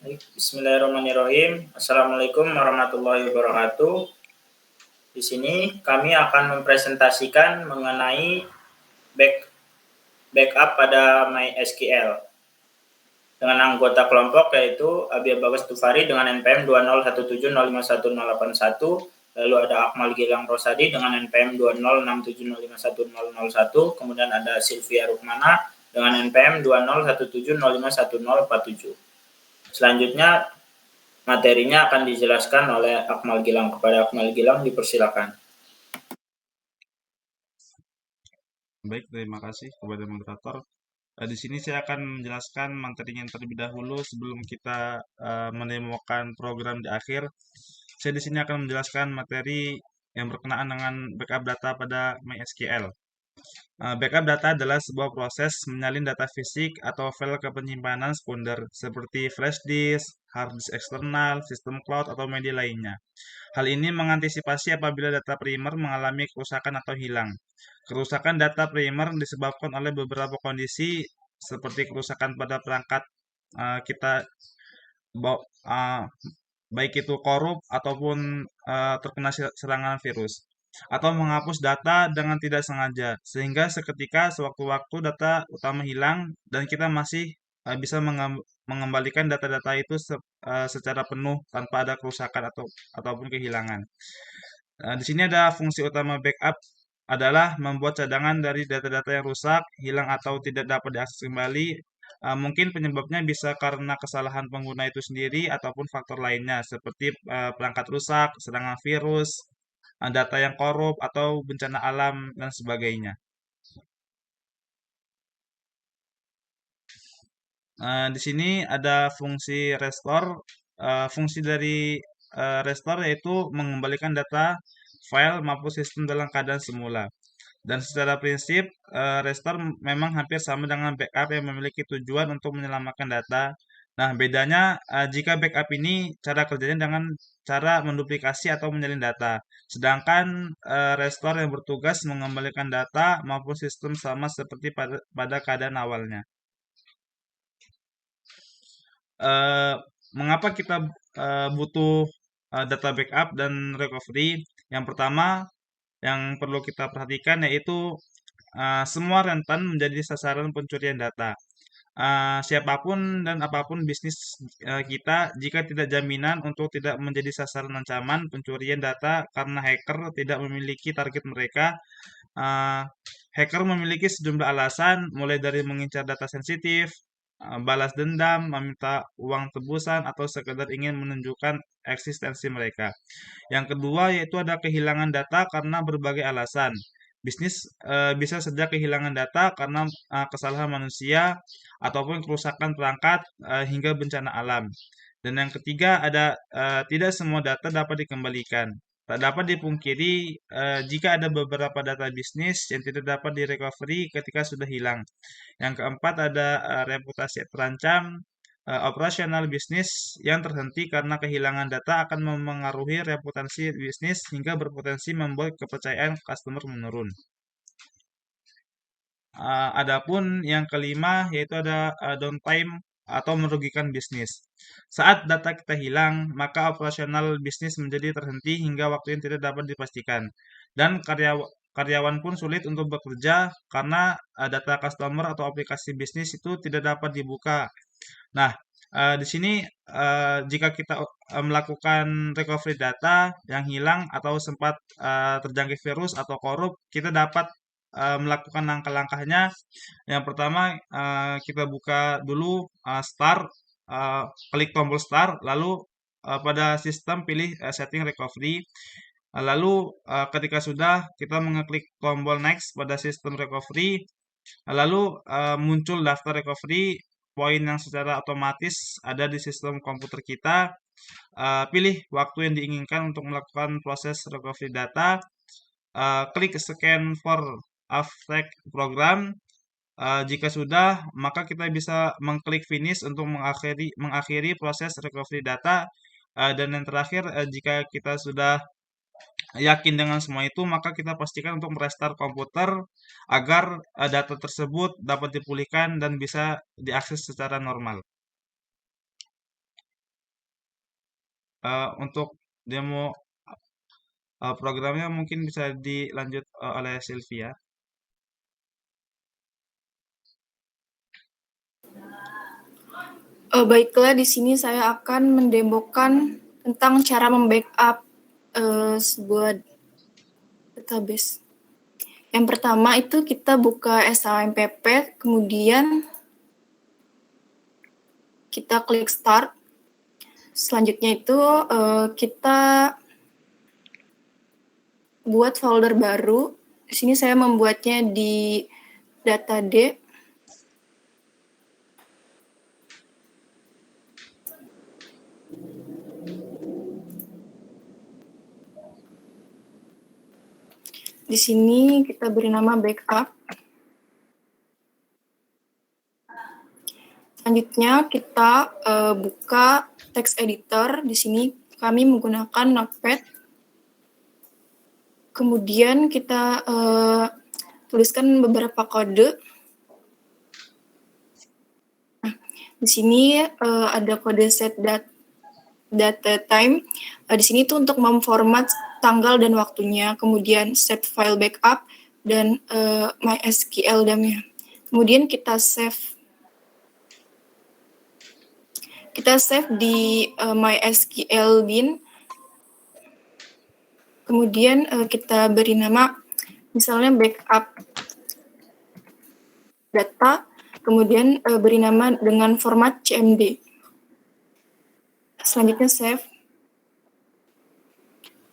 Baik, bismillahirrahmanirrahim. Assalamualaikum warahmatullahi wabarakatuh. Di sini kami akan mempresentasikan mengenai backup pada MySQL dengan anggota kelompok yaitu Abi Bagas Tufari dengan NPM 2017051, lalu ada Akmal Gilang Rosadi dengan NPM 206705101, kemudian ada Sylvia Rukmana dengan NPM 201705047. Selanjutnya materinya akan dijelaskan oleh Akmal Gilang. Kepada Akmal Gilang dipersilakan. Baik, terima kasih kepada moderator. Di sini saya akan menjelaskan materinya terlebih dahulu sebelum kita menemukan program di akhir. Saya di sini akan menjelaskan materi yang berkenaan dengan backup data pada MySQL. Backup data adalah sebuah proses menyalin data fisik atau file ke penyimpanan sekunder seperti flash disk, hard disk eksternal, sistem cloud, atau media lainnya. Hal ini mengantisipasi apabila data primer mengalami kerusakan atau hilang. Kerusakan data primer disebabkan oleh beberapa kondisi seperti kerusakan pada perangkat kita uh, baik itu korup ataupun terkena serangan virus atau menghapus data dengan tidak sengaja sehingga seketika sewaktu-waktu data utama hilang dan kita masih bisa mengembalikan data-data itu secara penuh tanpa ada kerusakan ataupun kehilangan. Di sini ada fungsi utama backup adalah membuat cadangan dari data-data yang rusak, hilang atau tidak dapat diakses kembali. Mungkin penyebabnya bisa karena kesalahan pengguna itu sendiri ataupun faktor lainnya seperti perangkat rusak, serangan virus, data yang korup atau bencana alam dan sebagainya. Di sini ada fungsi restore. Fungsi dari restore yaitu mengembalikan data file maupun sistem dalam keadaan semula. Dan secara prinsip, restore memang hampir sama dengan backup yang memiliki tujuan untuk menyelamatkan data. Nah, bedanya jika backup ini cara kerjanya dengan cara menduplikasi atau menyalin data. Sedangkan restore yang bertugas mengembalikan data maupun sistem sama seperti pada keadaan awalnya. eh, Mengapa kita butuh data backup dan recovery? Yang pertama, yang perlu kita perhatikan yaitu semua rentan menjadi sasaran pencurian data. Siapapun dan apapun bisnis kita, jika tidak jaminan untuk tidak menjadi sasaran ancaman pencurian data karena hacker tidak memiliki target mereka. Uh, Hacker memiliki sejumlah alasan, mulai dari mengincar data sensitif, balas dendam, meminta uang tebusan, atau sekedar ingin menunjukkan eksistensi mereka. Yang kedua yaitu ada kehilangan data karena berbagai alasan. Bisnis bisa saja kehilangan data karena kesalahan manusia ataupun kerusakan perangkat hingga bencana alam. Dan yang ketiga ada tidak semua data dapat dikembalikan. Tak dapat dipungkiri jika ada beberapa data bisnis yang tidak dapat direcovery ketika sudah hilang. Yang keempat ada reputasi terancam. Operasional bisnis yang terhenti karena kehilangan data akan memengaruhi reputasi bisnis hingga berpotensi membuat kepercayaan customer menurun. Adapun yang kelima yaitu ada downtime atau merugikan bisnis. Saat data kita hilang, maka operasional bisnis menjadi terhenti hingga waktu yang tidak dapat dipastikan. Dan karyawan pun sulit untuk bekerja karena data customer atau aplikasi bisnis itu tidak dapat dibuka. Nah, di sini jika kita melakukan recovery data yang hilang atau sempat terjangkit virus atau korup, kita dapat melakukan langkah-langkahnya. Yang pertama, kita buka dulu start, klik tombol start, lalu pada sistem pilih setting recovery. Lalu ketika sudah kita mengeklik tombol next pada sistem recovery, lalu muncul daftar recovery poin yang secara otomatis ada di sistem komputer kita. Pilih waktu yang diinginkan untuk melakukan proses recovery data. Klik scan for affect program. Jika sudah, maka kita bisa mengklik finish untuk mengakhiri proses recovery data. Dan yang terakhir, jika kita sudah yakin dengan semua itu, maka kita pastikan untuk merestart komputer agar data tersebut dapat dipulihkan dan bisa diakses secara normal. Untuk demo programnya mungkin bisa dilanjut oleh Sylvia. Baiklah, di sini saya akan mendemokan tentang cara membackup sebuah database. Yang pertama itu kita buka SHMPP, kemudian kita klik Start. Selanjutnya itu kita buat folder baru. Di sini saya membuatnya di data D. Di sini kita beri nama backup. Selanjutnya kita buka text editor. Di sini kami menggunakan Notepad. Kemudian kita tuliskan beberapa kode. Nah, di sini ada kode set data time. Di sini itu untuk memformat tanggal dan waktunya. Kemudian set file backup dan MySQL dump-nya. Kemudian kita save. Kita save di MySQL bin. Kemudian kita beri nama misalnya backup data, kemudian beri nama dengan format CMD. Selanjutnya save.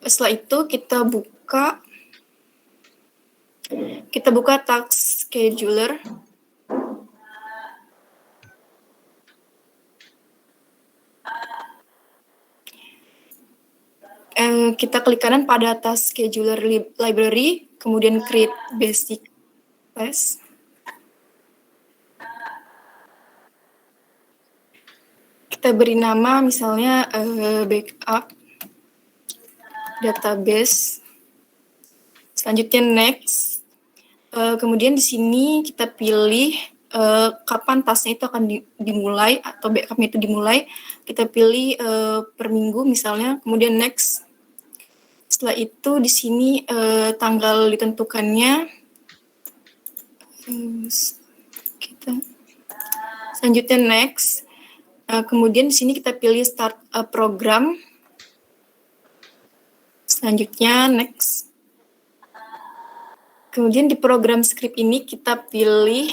Setelah itu kita buka task scheduler. Kita klik kanan pada task scheduler library, kemudian create basic task. Kita beri nama misalnya backup database. Selanjutnya next. Kemudian di sini kita pilih kapan tasknya itu akan dimulai atau backupnya itu dimulai. Kita pilih per minggu misalnya, kemudian next. Setelah itu di sini tanggal ditentukannya. Selanjutnya next. Kemudian di sini kita pilih start program. Selanjutnya next. Kemudian di program script ini kita pilih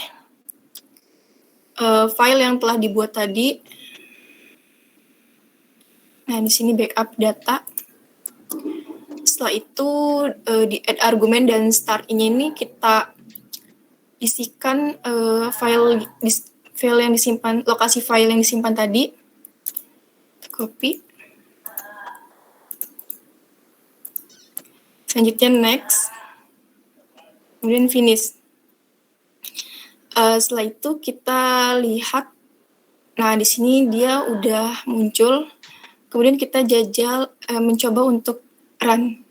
file yang telah dibuat tadi. Nah, di sini backup data. Setelah itu di add argumen dan start ini kita isikan file yang disimpan, lokasi file yang disimpan tadi. Copy. Selanjutnya next. Kemudian finish. Setelah itu kita lihat. Nah, di sini dia udah muncul. Kemudian kita jajal mencoba untuk run.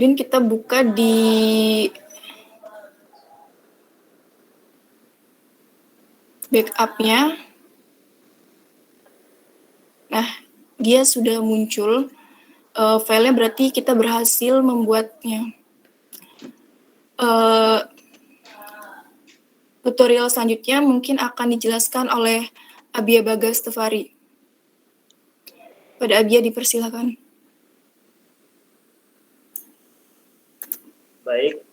Dan kita buka di backup-nya. Nah, dia sudah muncul. Filenya berarti kita berhasil membuatnya. Tutorial selanjutnya mungkin akan dijelaskan oleh Abia Bagas Tefari. Pada Abia dipersilakan. Baik.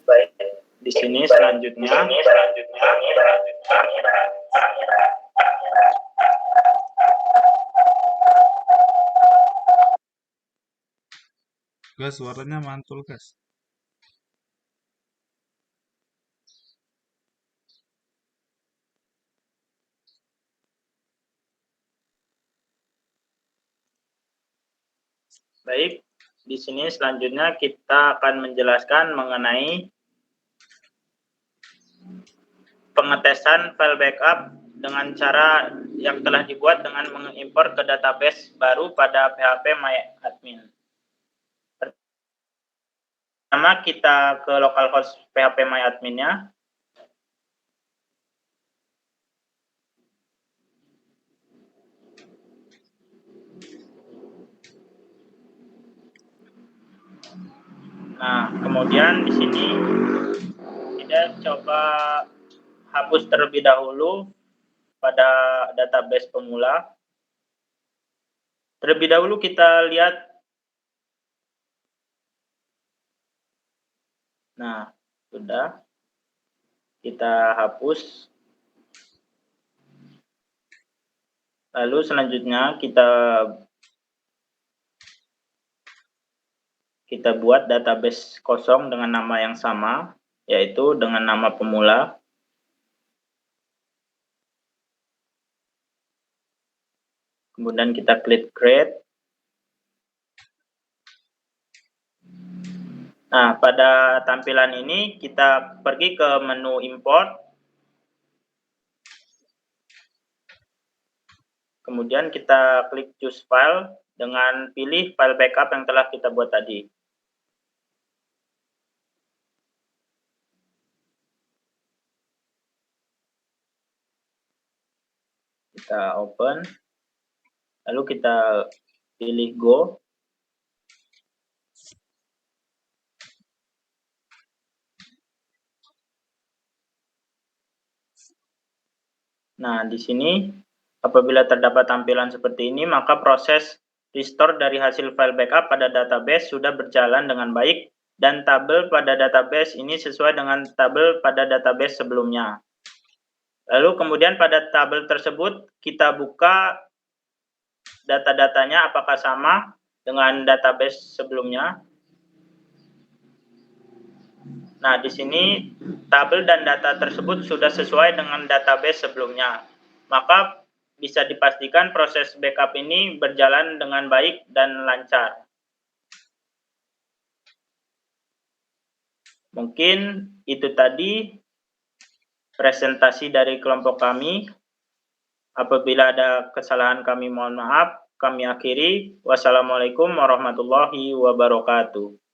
Di sini selanjutnya. Guys, suaranya mantul, guys. Baik, di sini selanjutnya kita akan menjelaskan mengenai pengetesan file backup dengan cara yang telah dibuat dengan mengimpor ke database baru pada PHP MyAdmin. Pertama kita ke localhost PHP MyAdmin-nya. Nah, kemudian di sini kita coba hapus terlebih dahulu pada database pemula. Terlebih dahulu kita lihat. Nah, sudah. Kita hapus. Lalu selanjutnya kita buat database kosong dengan nama yang sama, yaitu dengan nama pemula. Kemudian kita klik create. Nah, pada tampilan ini kita pergi ke menu import. Kemudian kita klik choose file dengan pilih file backup yang telah kita buat tadi. Kita open. Lalu kita pilih go. Nah, di sini apabila terdapat tampilan seperti ini, maka proses restore dari hasil file backup pada database sudah berjalan dengan baik dan tabel pada database ini sesuai dengan tabel pada database sebelumnya. Lalu kemudian pada tabel tersebut kita buka data-datanya apakah sama dengan database sebelumnya. Nah, di sini tabel dan data tersebut sudah sesuai dengan database sebelumnya. Maka bisa dipastikan proses backup ini berjalan dengan baik dan lancar. Mungkin itu tadi presentasi dari kelompok kami. Apabila ada kesalahan kami mohon maaf. Kami akhiri. Wassalamualaikum warahmatullahi wabarakatuh.